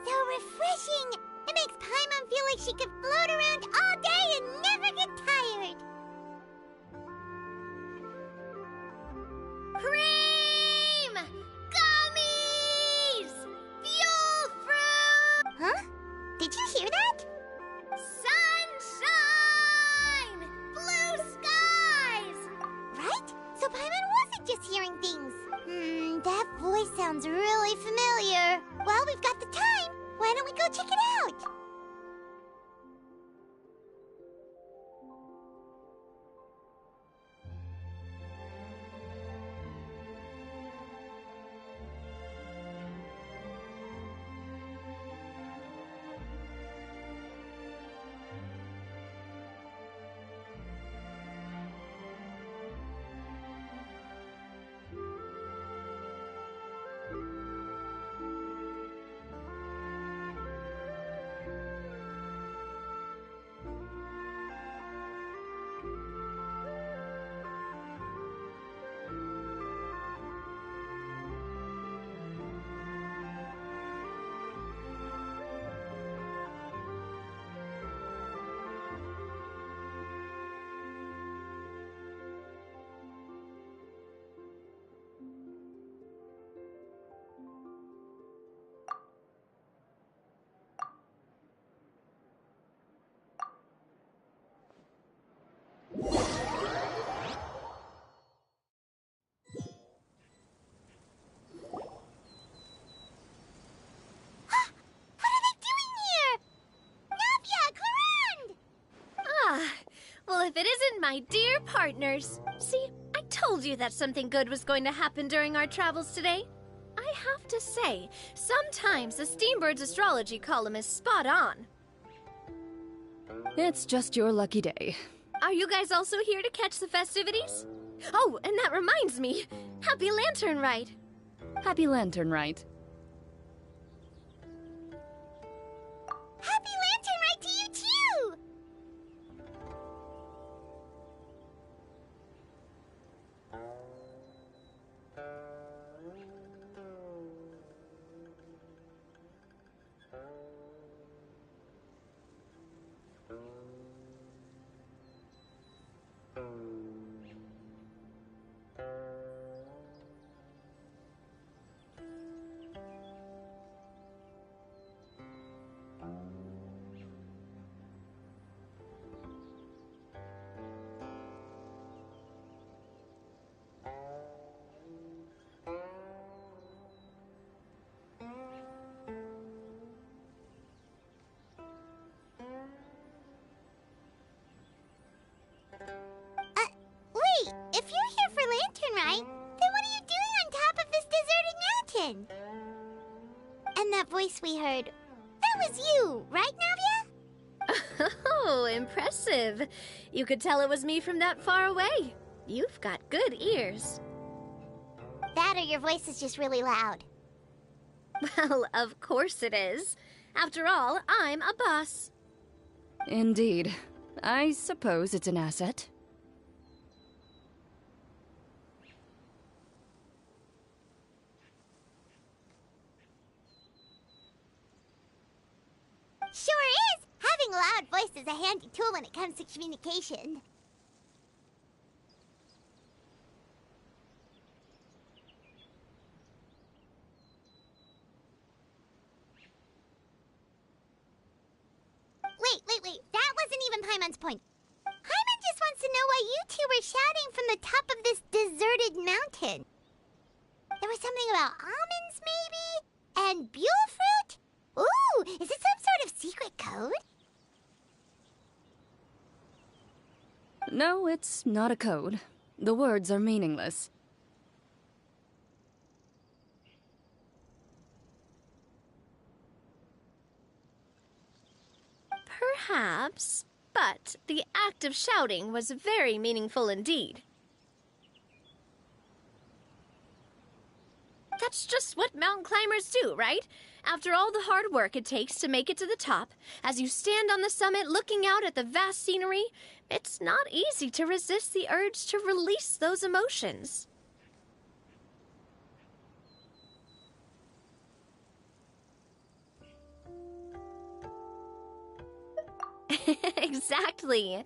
So refreshing! It makes Paimon feel like she could float around all day and never get tired. Cream! Gummies! Fuel fruit! Huh? Did you hear that? Sunshine! Blue skies! Right? So Paimon wasn't just hearing things. That voice sounds really familiar. Well, we've got the time. Why don't we go check it out? If it isn't my dear partners. See, I told you that something good was going to happen during our travels today. I have to say, sometimes the Steambird's astrology column is spot on. It's just your lucky day. Are you guys also here to catch the festivities? Oh, and that reminds me. Happy Lantern Rite. Happy Lantern Rite. Happy Lantern Rite to you too! Wait, if you're here for Lantern Rite, then what are you doing on top of this deserted mountain? And that voice we heard, that was you, right, Navia? Oh, impressive. You could tell it was me from that far away. You've got good ears. That or your voice is just really loud. Well, of course it is. After all, I'm a boss. Indeed. I suppose it's an asset. Sure is! Having a loud voice is a handy tool when it comes to communication. Wait. That wasn't even Paimon's point. Paimon just wants to know why you two were shouting from the top of this deserted mountain. There was something about almonds, maybe? And buell fruit? Ooh, is it some sort of secret code? No, it's not a code. The words are meaningless. Perhaps, but the act of shouting was very meaningful indeed. That's just what mountain climbers do, right? After all the hard work it takes to make it to the top, as you stand on the summit looking out at the vast scenery, it's not easy to resist the urge to release those emotions. Exactly.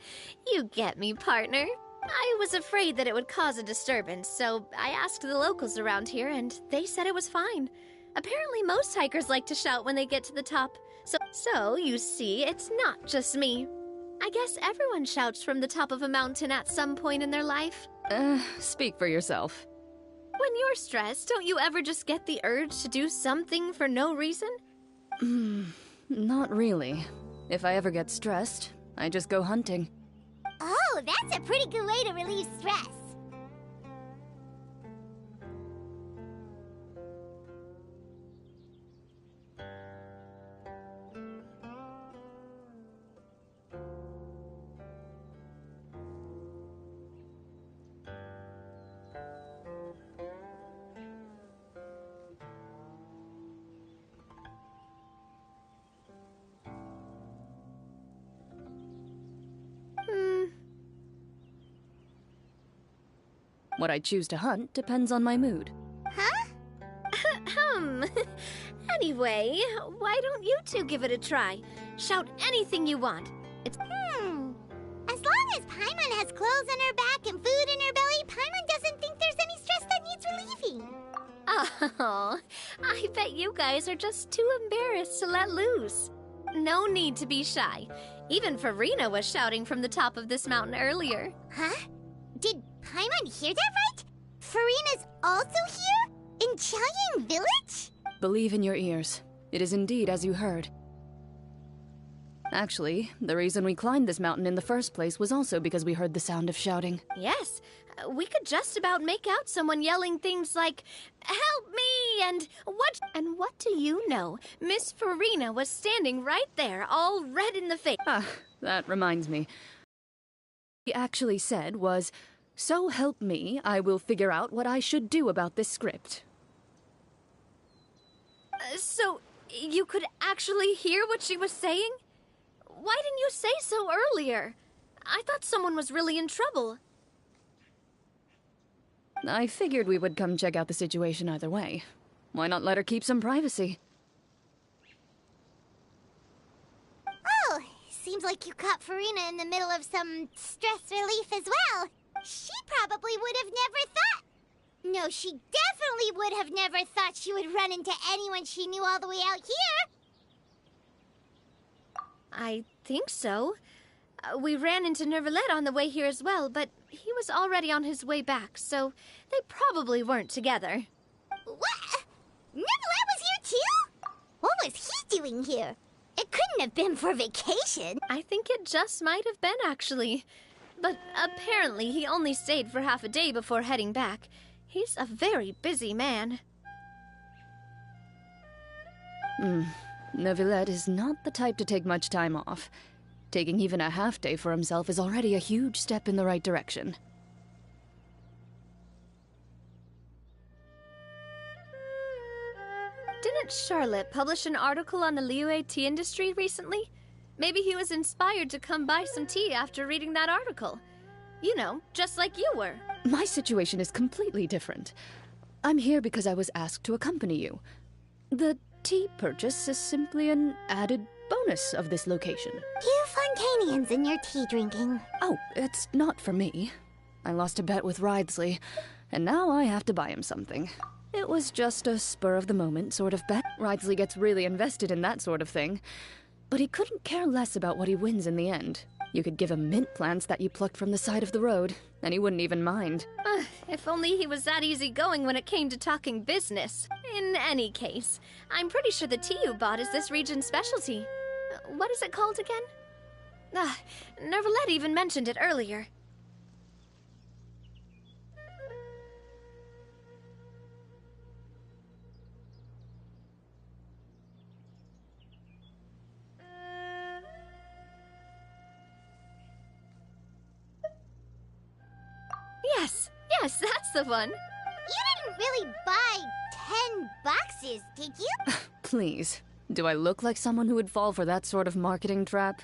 You get me, partner. I was afraid that it would cause a disturbance, so I asked the locals around here, and they said it was fine. Apparently, most hikers like to shout when they get to the top. So you see, it's not just me. I guess everyone shouts from the top of a mountain at some point in their life. Speak for yourself. When you're stressed, don't you ever just get the urge to do something for no reason? Not really. If I ever get stressed, I just go hunting. Oh, that's a pretty good way to relieve stress. What I choose to hunt depends on my mood. Huh? Anyway, why don't you two give it a try? Shout anything you want. As long as Paimon has clothes on her back and food in her belly, Paimon doesn't think there's any stress that needs relieving. Oh, I bet you guys are just too embarrassed to let loose. No need to be shy. Even Farina was shouting from the top of this mountain earlier. Huh? Did Paimon hear that right? Farina's also here? In Qiaoying Village? Believe in your ears. It is indeed as you heard. Actually, the reason we climbed this mountain in the first place was also because we heard the sound of shouting. Yes, we could just about make out someone yelling things like, "Help me!" and what do you know? Miss Farina was standing right there, all red in the face. That reminds me. What he actually said was, "So help me, I will figure out what I should do about this script." So, you could actually hear what she was saying? Why didn't you say so earlier? I thought someone was really in trouble. I figured we would come check out the situation either way. Why not let her keep some privacy? Oh, seems like you caught Farina in the middle of some stress relief as well. She probably would have never thought. No, she definitely would have never thought she would run into anyone she knew all the way out here. I think so. We ran into Nervalet on the way here as well, but he was already on his way back, so they probably weren't together. What? Nervalet was here too? What was he doing here? It couldn't have been for vacation. I think it just might have been, actually. But apparently he only stayed for half a day before heading back. He's a very busy man. Neuvillette is not the type to take much time off. Taking even a half day for himself is already a huge step in the right direction. Didn't Charlotte publish an article on the Liyue tea industry recently? Maybe he was inspired to come buy some tea after reading that article. You know, just like you were. My situation is completely different. I'm here because I was asked to accompany you. The tea purchase is simply an added bonus of this location. You Fontanians and your tea drinking. Oh, it's not for me. I lost a bet with Ridesley, and now I have to buy him something. It was just a spur-of-the-moment sort of bet. Ridesley gets really invested in that sort of thing. But he couldn't care less about what he wins in the end. You could give him mint plants that you plucked from the side of the road, and he wouldn't even mind. If only he was that easygoing when it came to talking business. In any case, I'm pretty sure the tea you bought is this region's specialty. What is it called again? Nervalet even mentioned it earlier. Yes, that's the one. You didn't really buy 10 boxes, did you? Please. Do I look like someone who would fall for that sort of marketing trap?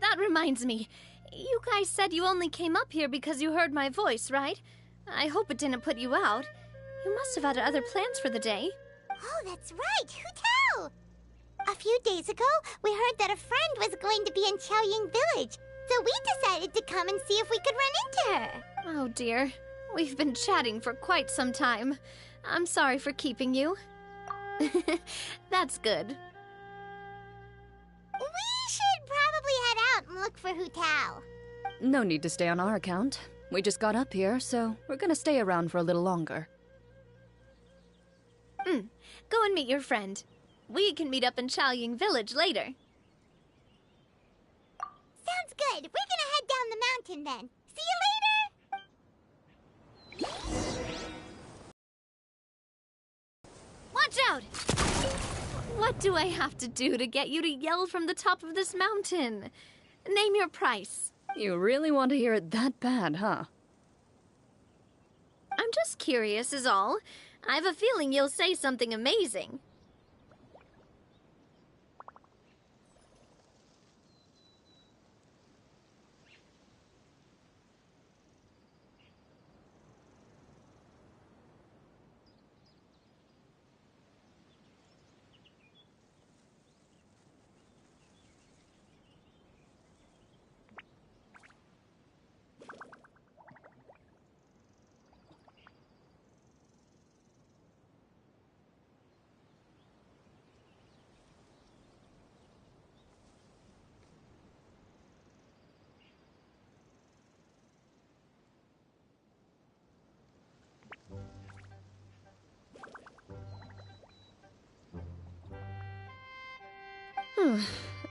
That reminds me. You guys said you only came up here because you heard my voice, right? I hope it didn't put you out. You must have had other plans for the day. Oh, that's right. Who tell? A few days ago, we heard that a friend was going to be in Qiaoying Village, so we decided to come and see if we could run into her. Oh dear. We've been chatting for quite some time. I'm sorry for keeping you. That's good. We should probably head out and look for Hu Tao. No need to stay on our account. We just got up here, so we're gonna stay around for a little longer. Go and meet your friend. We can meet up in Qiaoying Village later. Sounds good. We're gonna head down the mountain then. See you later! Watch out! What do I have to do to get you to yell from the top of this mountain? Name your price. You really want to hear it that bad, huh? I'm just curious is all. I have a feeling you'll say something amazing.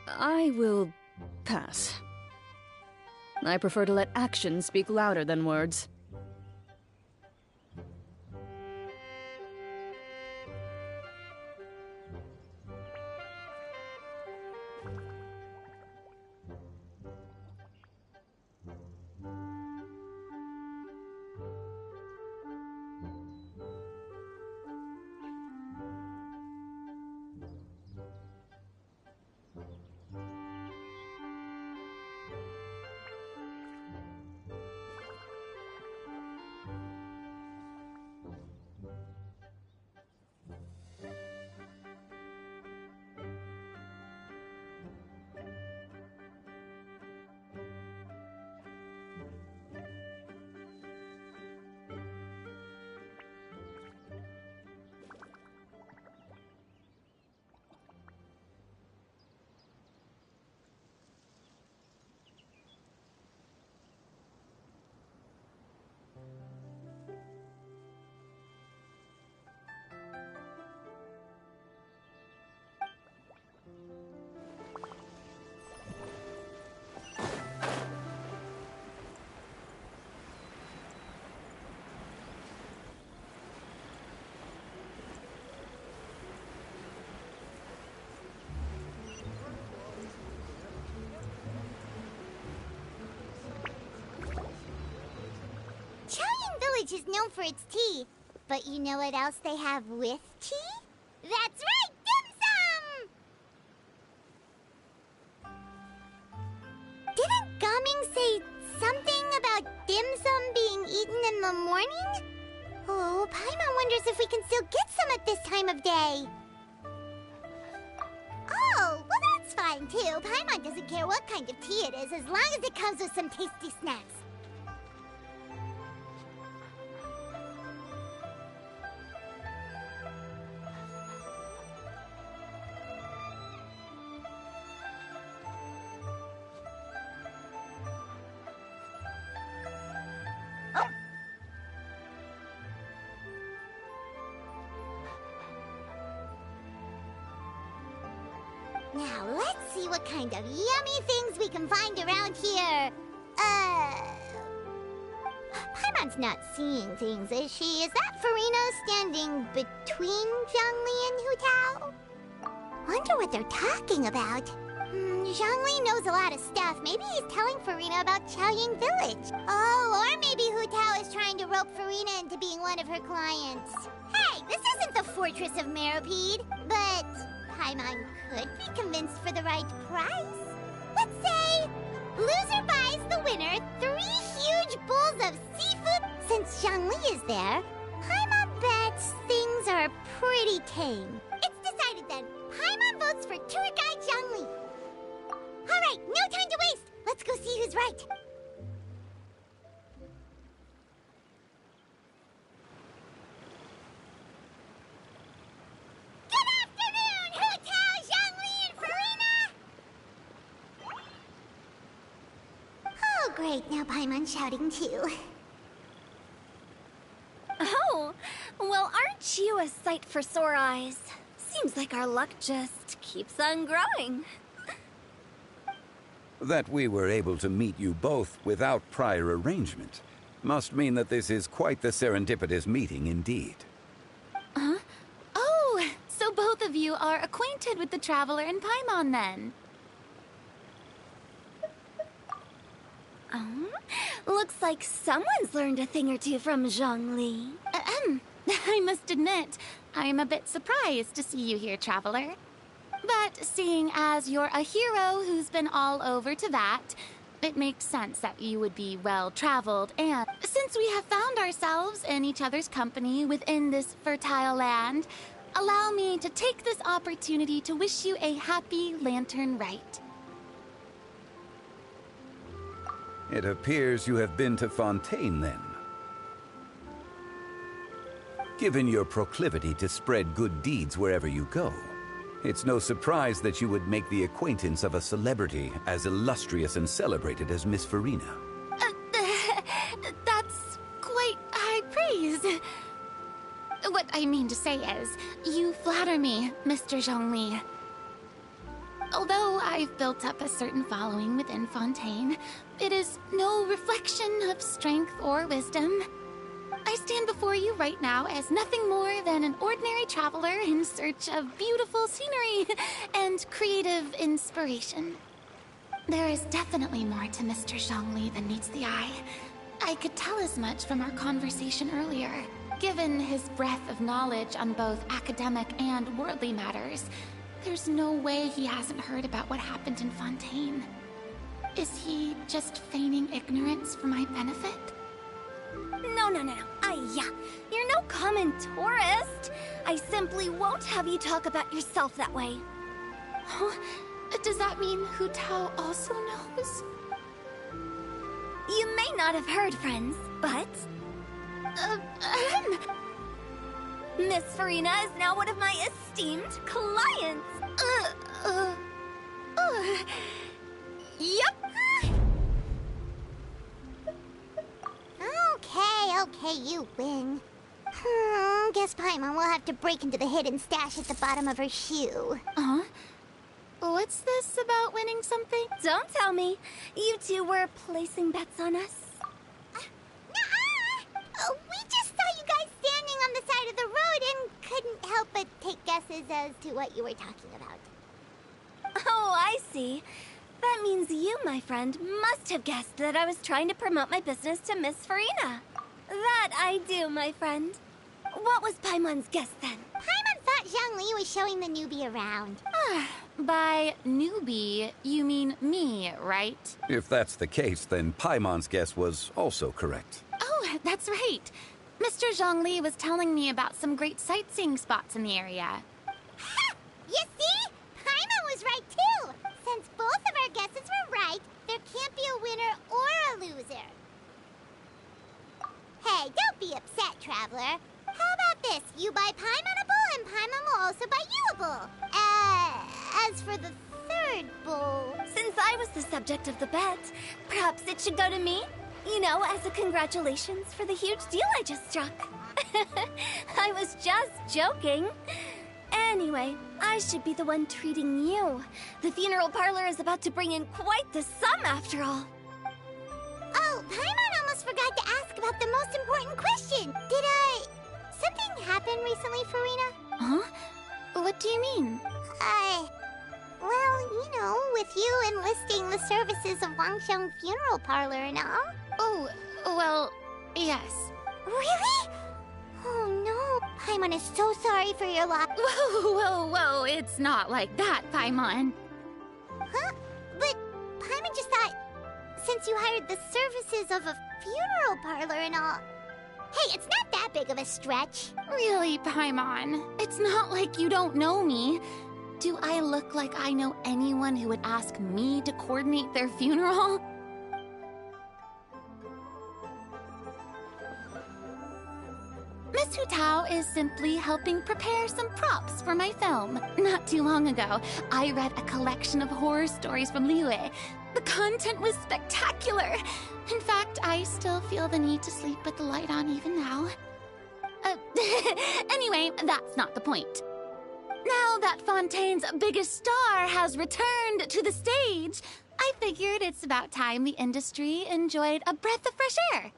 I will pass. I prefer to let actions speak louder than words. Village is known for its tea, but you know what else they have with tea? That's right, dim sum! Didn't Gaming say something about dim sum being eaten in the morning? Oh, Paimon wonders if we can still get some at this time of day. Oh, well that's fine too. Paimon doesn't care what kind of tea it is as long as it comes with some tasty snacks. Now, let's see what kind of yummy things we can find around here. Paimon's not seeing things, is she? Is that Farina standing between Zhongli and Hu Tao? Wonder what they're talking about. Zhongli knows a lot of stuff. Maybe he's telling Farina about Qiaoying Village. Oh, or maybe Hu Tao is trying to rope Farina into being one of her clients. Hey, this isn't the Fortress of Meropide, but Paimon could be convinced for the right price. Let's say loser buys the winner 3 huge bowls of seafood. Since Zhongli is there, Paimon bets things are pretty tame. It's decided then. Paimon votes tickets for tour guide Zhongli. All right, no time to waste. Let's go see who's right. Good afternoon, Hotel Zhongli and Farina. Oh, great. Now Paimon's shouting too. Oh, well, aren't you a sight for sore eyes? Seems like our luck just keeps on growing. That we were able to meet you both without prior arrangement must mean that this is quite the serendipitous meeting indeed. Huh? Oh, so both of you are acquainted with the Traveler and Paimon then? Looks like someone's learned a thing or two from Zhongli. I must admit, I'm a bit surprised to see you here, Traveler. But seeing as you're a hero who's been all over to that, it makes sense that you would be well-traveled, and since we have found ourselves in each other's company within this fertile land, allow me to take this opportunity to wish you a happy Lantern Rite. It appears you have been to Fontaine, then. Given your proclivity to spread good deeds wherever you go, it's no surprise that you would make the acquaintance of a celebrity as illustrious and celebrated as Miss Farina. That's quite high praise. What I mean to say is, you flatter me, Mr. Zhongli. Although I've built up a certain following within Fontaine, it is no reflection of strength or wisdom. I stand before you right now as nothing more than an ordinary traveler in search of beautiful scenery and creative inspiration. There is definitely more to Mr. Zhongli than meets the eye. I could tell as much from our conversation earlier. Given his breadth of knowledge on both academic and worldly matters, there's no way he hasn't heard about what happened in Fontaine. Is he just feigning ignorance for my benefit? No. You're no common tourist. I simply won't have you talk about yourself that way. Oh, does that mean Hu Tao also knows? You may not have heard, friends, but... Miss Farina is now one of my esteemed clients. Yep. Okay, you win. Guess Paimon will have to break into the hidden stash at the bottom of her shoe. Huh? What's this about winning something? Don't tell me. You two were placing bets on us. Nuh-uh! We just saw you guys standing on the side of the road and couldn't help but take guesses as to what you were talking about. Oh, I see. That means you, my friend, must have guessed that I was trying to promote my business to Miss Farina. That I do, my friend. What was Paimon's guess then? Paimon thought Zhongli was showing the newbie around. By newbie, you mean me, right? If that's the case, then Paimon's guess was also correct. Oh, that's right. Mr. Zhongli was telling me about some great sightseeing spots in the area. Ha! You see? Paimon was right too! Since both of our guesses were right, there can't be a winner or a loser. Hey, don't be upset, Traveler. How about this? You buy Paimon a bowl, and Paimon will also buy you a bowl. As for the third bowl... Since I was the subject of the bet, perhaps it should go to me? You know, as a congratulations for the huge deal I just struck. I was just joking. Anyway, I should be the one treating you. The funeral parlor is about to bring in quite the sum after all. Oh, Paimon almost forgot to ask about the most important question. Something happen recently, Farina? Huh? What do you mean? Well, you know, with you enlisting the services of Wangxiang Funeral Parlor and all. Oh, well, yes. Really? Oh no, Paimon is so sorry for your loss. Whoa, it's not like that, Paimon. Huh? But Paimon just thought, since you hired the services of a funeral parlor and all... Hey, it's not that big of a stretch. Really, Paimon, it's not like you don't know me. Do I look like I know anyone who would ask me to coordinate their funeral? Miss Hu Tao is simply helping prepare some props for my film. Not too long ago, I read a collection of horror stories from Liyue. The content was spectacular. In fact, I still feel the need to sleep with the light on even now. Anyway, that's not the point. Now that Fontaine's biggest star has returned to the stage, I figured it's about time the industry enjoyed a breath of fresh air.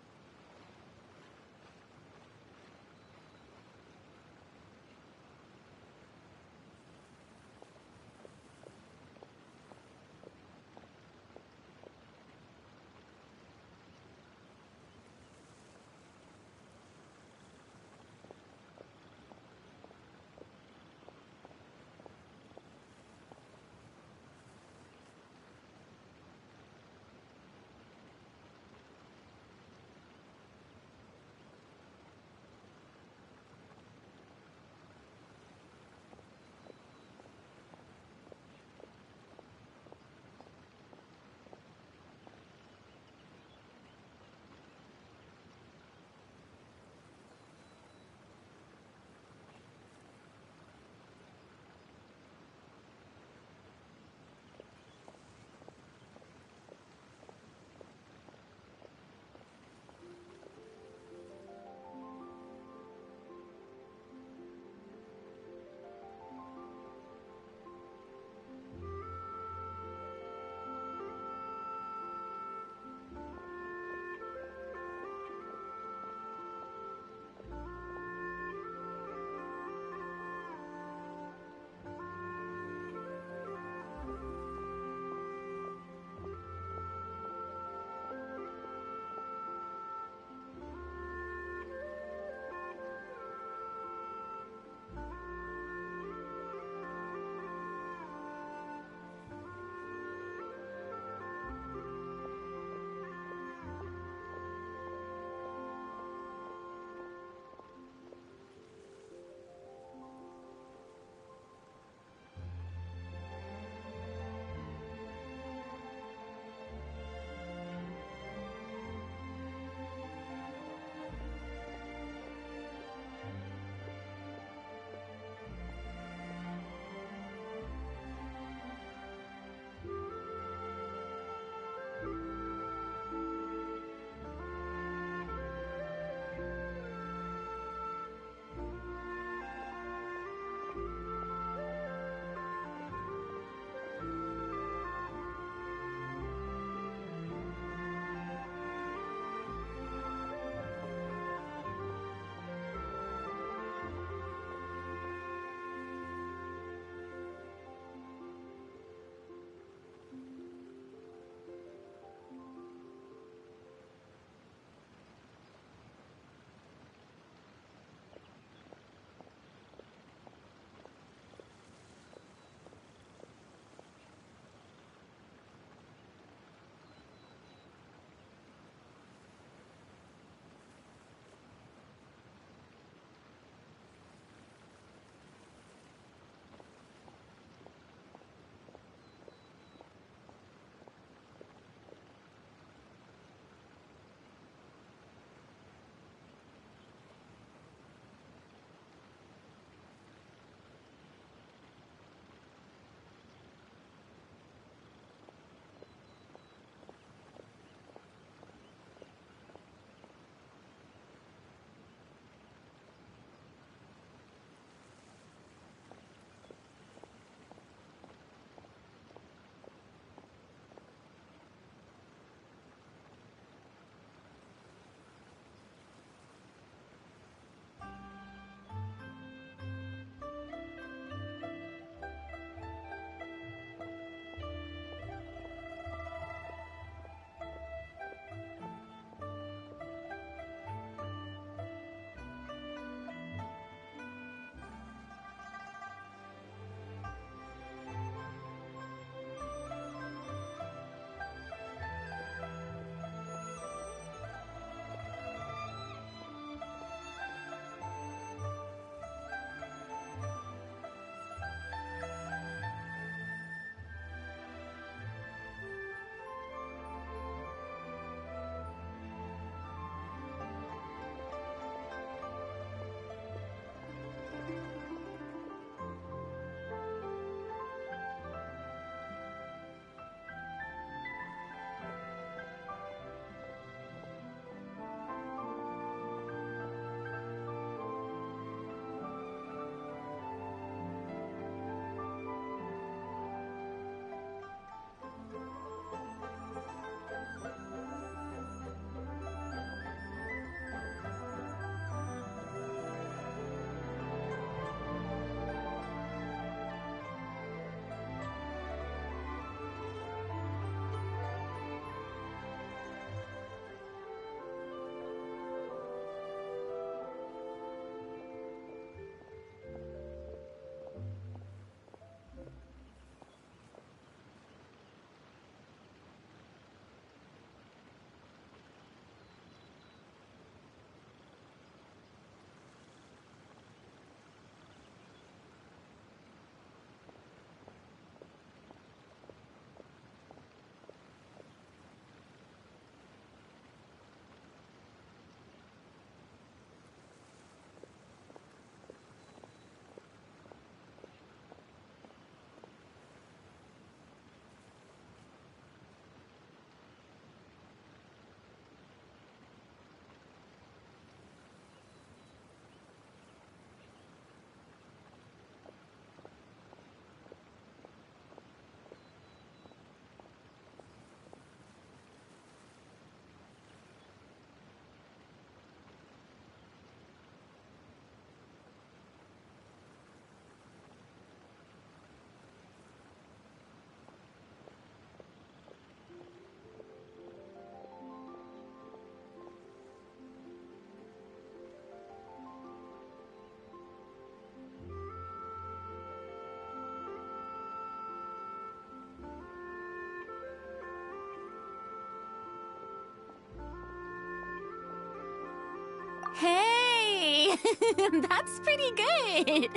That's pretty good.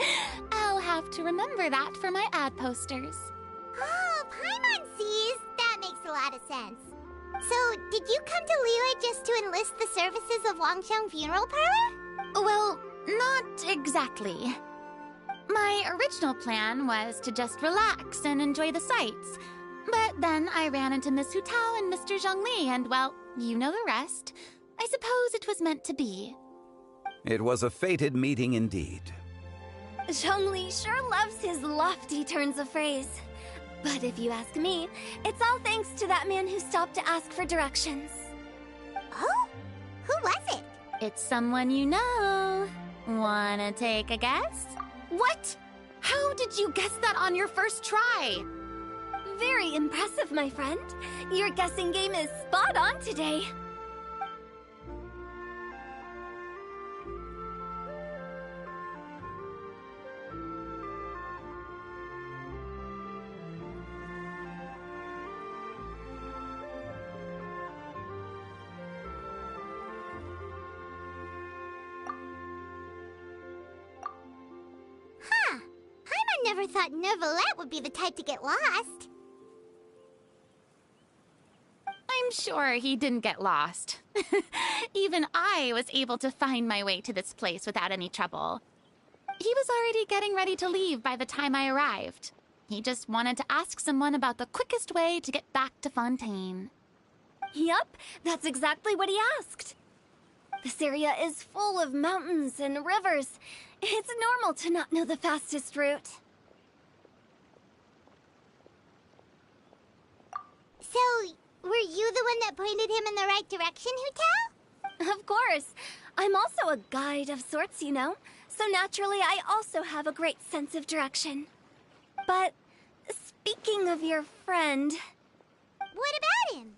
I'll have to remember that for my ad posters. Oh, Paimon sees. That makes a lot of sense. So, did you come to Liyue just to enlist the services of Longsheng Funeral Parlor? Well, not exactly. My original plan was to just relax and enjoy the sights. But then I ran into Miss Hu Tao and Mr. Zhongli, and well, you know the rest. I suppose it was meant to be. It was a fated meeting indeed. Zhongli sure loves his lofty turns of phrase. But if you ask me, it's all thanks to that man who stopped to ask for directions. Oh? Who was it? It's someone you know. Wanna take a guess? What? How did you guess that on your first try? Very impressive, my friend. Your guessing game is spot on today. Huh. Paimon never thought Neuvillette would be the type to get lost. I'm sure he didn't get lost. Even I was able to find my way to this place without any trouble. He was already getting ready to leave by the time I arrived. He just wanted to ask someone about the quickest way to get back to Fontaine. Yup, that's exactly what he asked. This area is full of mountains and rivers. It's normal to not know the fastest route. So, were you the one that pointed him in the right direction, Hu Tao? Of course. I'm also a guide of sorts, you know. So naturally, I also have a great sense of direction. But speaking of your friend... What about him?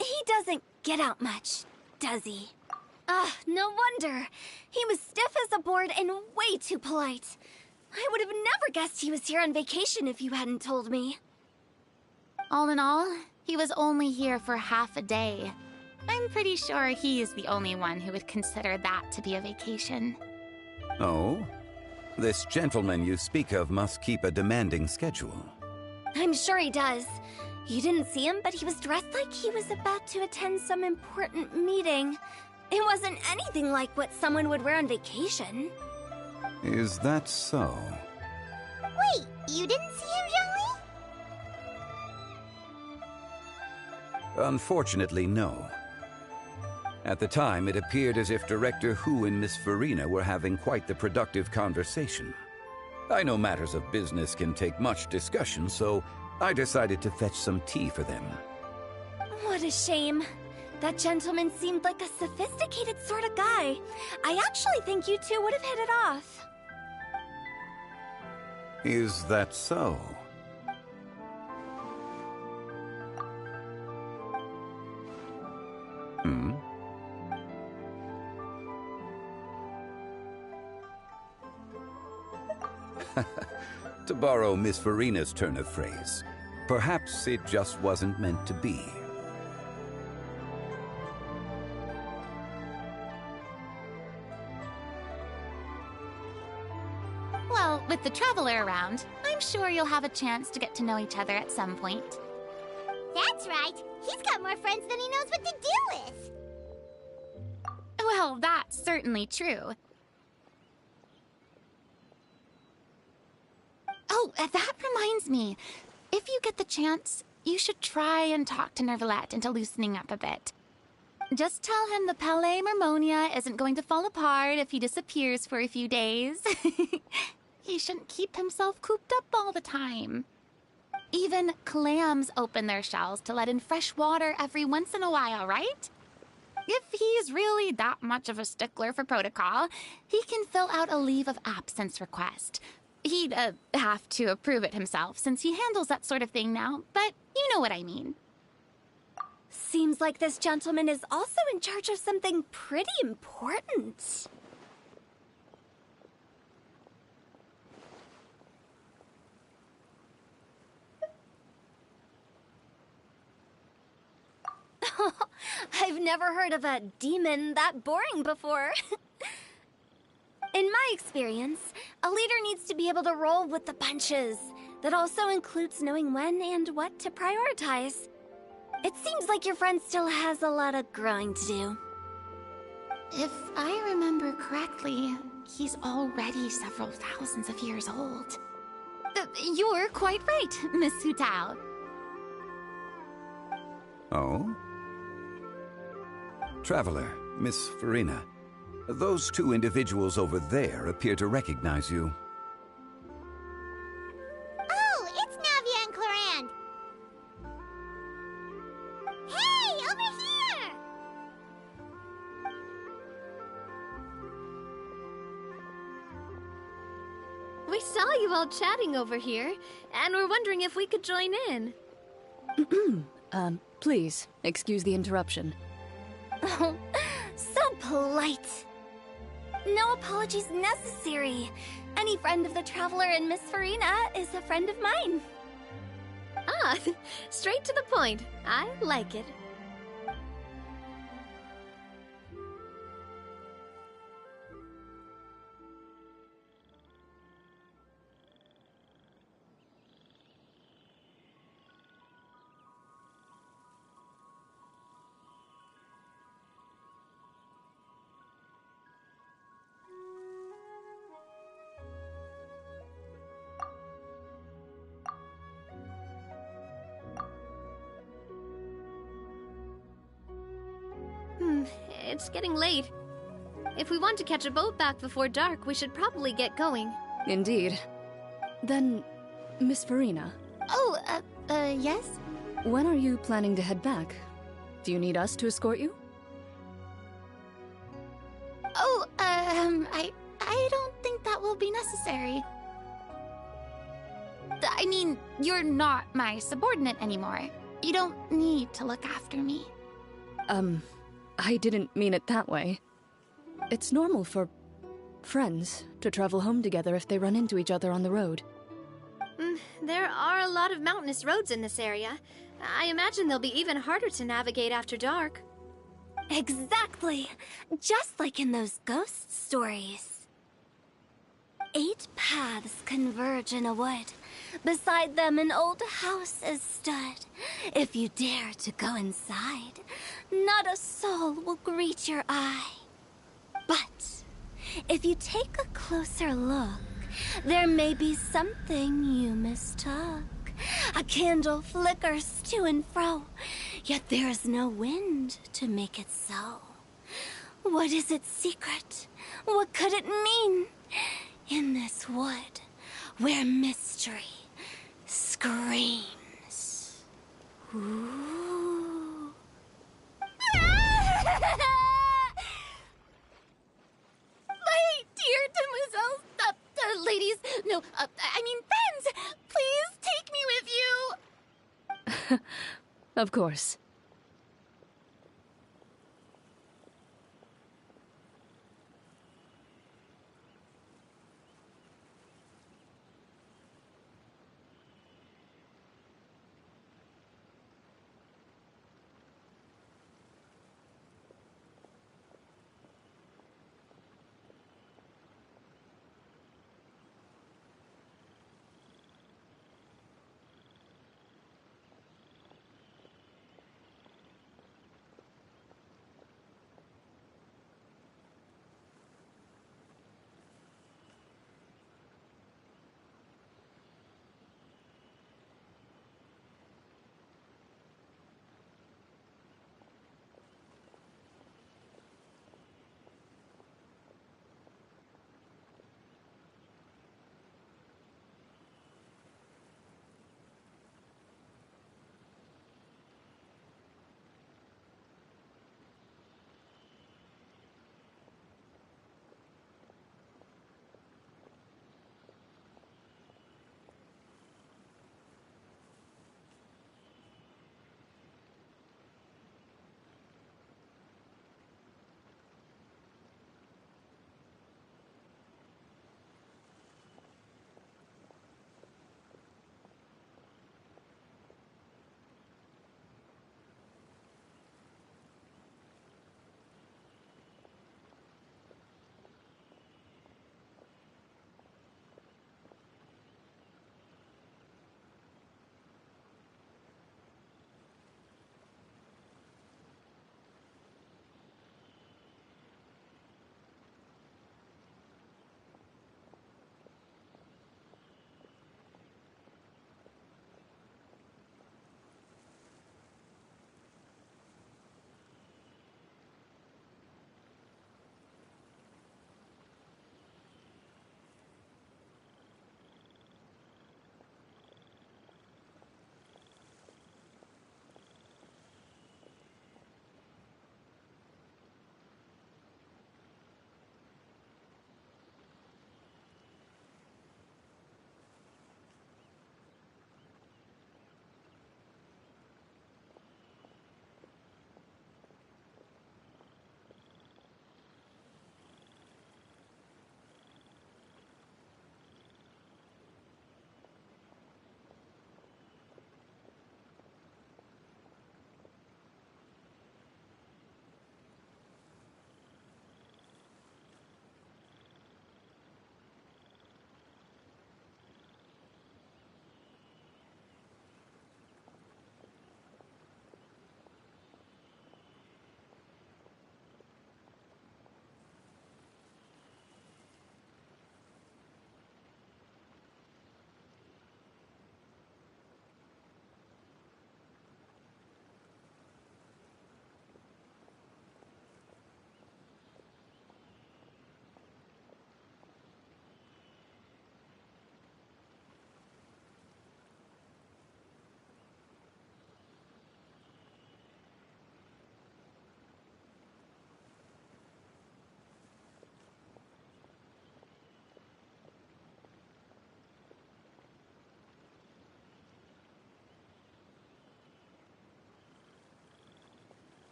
He doesn't get out much, does he? Ah, no wonder. He was stiff as a board and way too polite. I would have never guessed he was here on vacation if you hadn't told me. All in all, he was only here for half a day. I'm pretty sure he is the only one who would consider that to be a vacation. Oh? This gentleman you speak of must keep a demanding schedule. I'm sure he does. You didn't see him, but he was dressed like he was about to attend some important meeting. It wasn't anything like what someone would wear on vacation. Is that so? Wait, you didn't see him, Zhongli? Unfortunately, no. At the time, it appeared as if Director Hu and Miss Farina were having quite the productive conversation. I know matters of business can take much discussion, so I decided to fetch some tea for them. What a shame. That gentleman seemed like a sophisticated sort of guy. I actually think you two would have hit it off. Is that so? Hmm? To borrow Miss Farina's turn of phrase, perhaps it just wasn't meant to be. Well, with the Traveler around, I'm sure you'll have a chance to get to know each other at some point. That's right. He's got more friends than he knows what to do with. Well, that's certainly true. Oh, that reminds me. If you get the chance, you should try and talk to Neuvillette into loosening up a bit. Just tell him the Palais Mermonia isn't going to fall apart if he disappears for a few days. He shouldn't keep himself cooped up all the time. Even clams open their shells to let in fresh water every once in a while, right? If he's really that much of a stickler for protocol, he can fill out a leave of absence request. He'd have to approve it himself since he handles that sort of thing now, but you know what I mean. Seems like this gentleman is also in charge of something pretty important. I've never heard of a demon that boring before. In my experience, a leader needs to be able to roll with the punches. That also includes knowing when and what to prioritize. It seems like your friend still has a lot of growing to do. If I remember correctly, he's already several thousands of years old. You're quite right, Miss Hu Tao. Oh? Traveler, Miss Farina. Those two individuals over there appear to recognize you. Oh, it's Navia and Clarand. Hey, over here! We saw you all chatting over here, and we're wondering if we could join in. Please, excuse the interruption. Oh, so polite. No apologies necessary. Any friend of the Traveler and Miss Farina is a friend of mine. Ah, straight to the point. I like it. It's getting late. If we want to catch a boat back before dark, we should probably get going. Indeed. Then, Miss Farina, Oh, yes? when are you planning to head back? Do you need us to escort you? Oh, I don't think that will be necessary. I mean, you're not my subordinate anymore. You don't need to look after me. I didn't mean it that way. It's normal for friends to travel home together if they run into each other on the road. There are a lot of mountainous roads in this area. I imagine they'll be even harder to navigate after dark. Exactly. Just like in those ghost stories. 8 paths converge in a wood. Beside them an old house is stood. If you dare to go inside, not a soul will greet your eye. But if you take a closer look, there may be something you mistook. A candle flickers to and fro, yet there is no wind to make it so. What is its secret? What could it mean? In this wood, where mystery screams. Ooh. My dear demoiselles, ladies, no, I mean friends, please take me with you. Of course.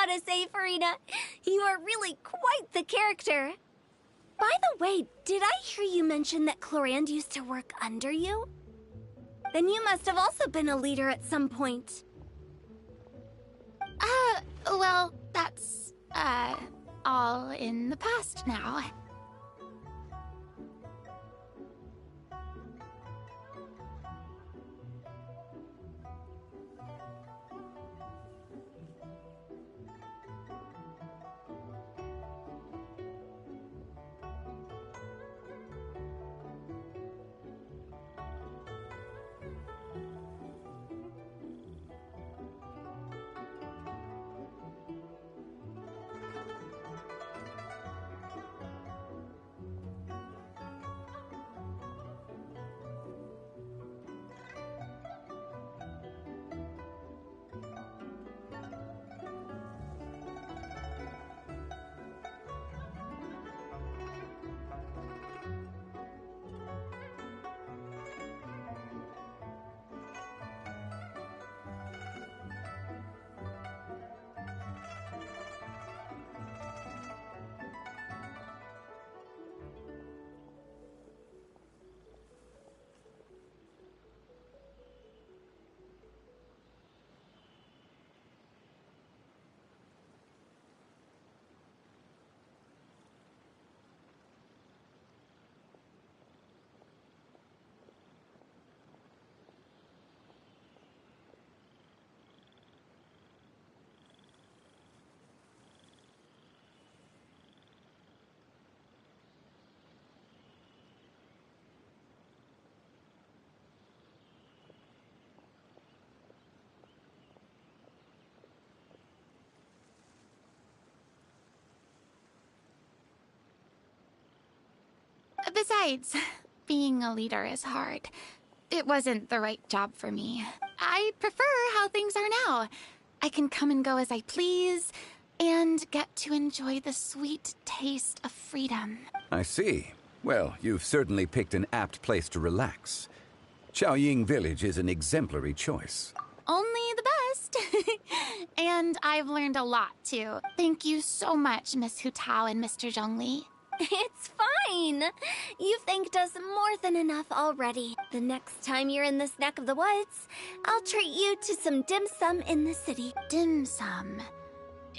gotta say, Farina, you are really quite the character. By the way, did I hear you mention that Clorand used to work under you? Then you must have also been a leader at some point. Well, that's, all in the past now. Besides, being a leader is hard. It wasn't the right job for me. I prefer how things are now. I can come and go as I please, and get to enjoy the sweet taste of freedom. I see. Well, you've certainly picked an apt place to relax. Xiaoying Village is an exemplary choice. Only the best. And I've learned a lot, too. Thank you so much, Miss Hu Tao and Mr. Zhongli. It's fine. You've thanked us more than enough already. The next time you're in this neck of the woods, I'll treat you to some dim sum in the city. Dim sum.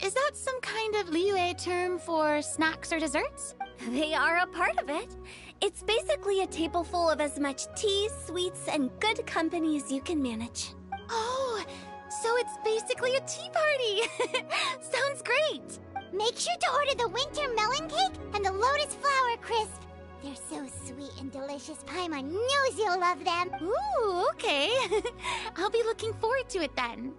Is that some kind of Liyue term for snacks or desserts? They are a part of it. It's basically a table full of as much tea, sweets, and good company as you can manage. Oh, so it's basically a tea party. Sounds great. Make sure to order the winter melon cake and the lotus flower crisp. They're so sweet and delicious, Paimon knows you'll love them. Ooh, okay. I'll be looking forward to it then.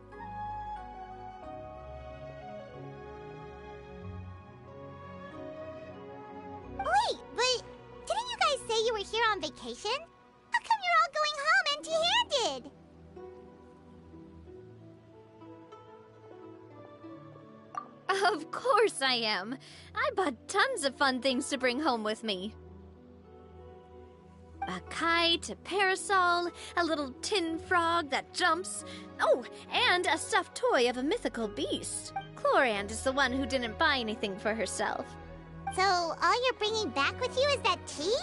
Wait, but didn't you guys say you were here on vacation? How come you're all going home empty-handed? Of course I am. I bought tons of fun things to bring home with me. A kite, a parasol, a little tin frog that jumps. Oh, and a stuffed toy of a mythical beast. Clorand is the one who didn't buy anything for herself. So all you're bringing back with you is that tea?